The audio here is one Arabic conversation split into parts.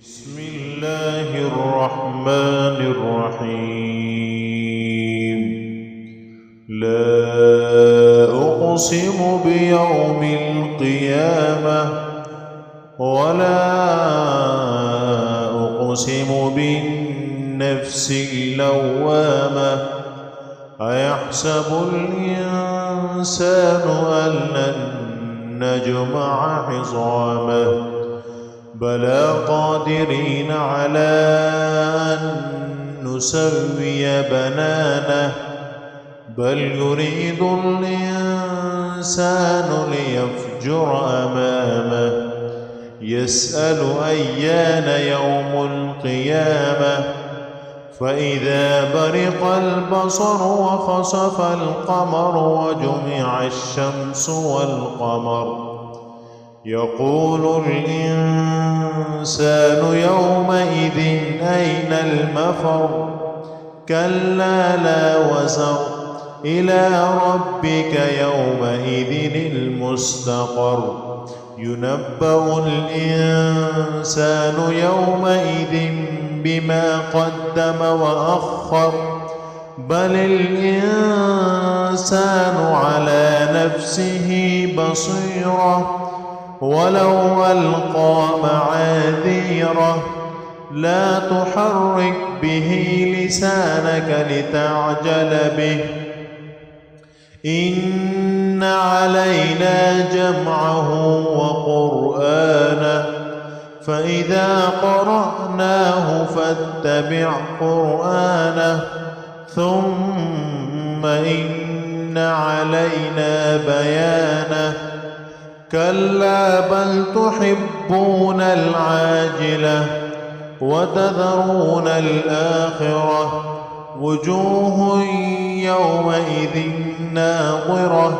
بسم الله الرحمن الرحيم. لا أقسم بيوم القيامة ولا أقسم بالنفس اللوامة. أيحسب الإنسان أن لن نجمع عظامه بلى قادرين على أن نسوي بنانه بل يريد الإنسان ليفجر أمامه يسأل أيان يوم القيامة فإذا برق البصر وخسف القمر وجمع الشمس والقمر يقول الإنسان يومئذ أين المفر كلا لا وزر إلى ربك يومئذ المستقر ينبأ الإنسان يومئذ بما قدم وأخر بل الإنسان على نفسه بصيرة ولو ألقى معاذيره لا تحرك به لسانك لتعجل به إن علينا جمعه وقرآنه فإذا قرأناه فاتبع قرآنه ثم إن علينا بيانه كلا بل تحبون العاجلة وتذرون الآخرة وجوه يومئذ ناظرة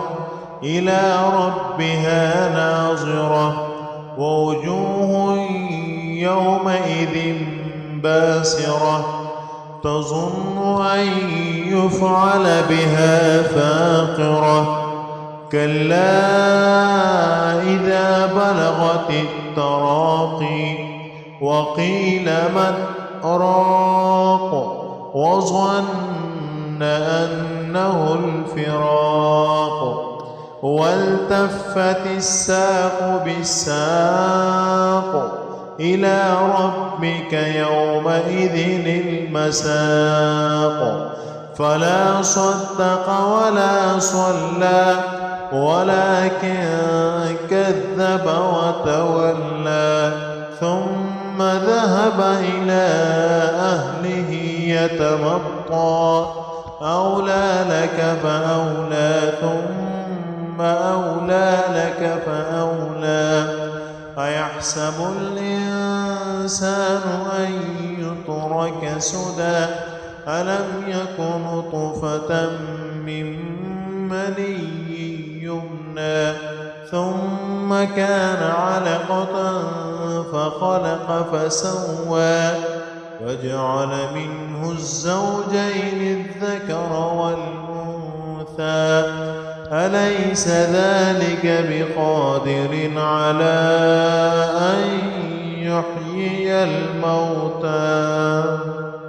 إلى ربها ناظرة ووجوه يومئذ باسرة تظن أن يفعل بها فاقرة كلا إذا بلغت التراقي وقيل من راق وظن أنه الفراق والتفت الساق بالساق إلى ربك يومئذ المساق فلا صدق ولا صلى ولكن كذب وتولى ثم ذهب إلى أهله يتمطى أولى لك فأولى ثم أولى لك فأولى أيحسب الإنسان أن يترك سدى ألم يك نطفة من مني يمنى ثم كان علقة فخلق فسوى وجعل منه الزوجين الذكر والأنثى أليس ذلك بقادر على أن يحيي الموتى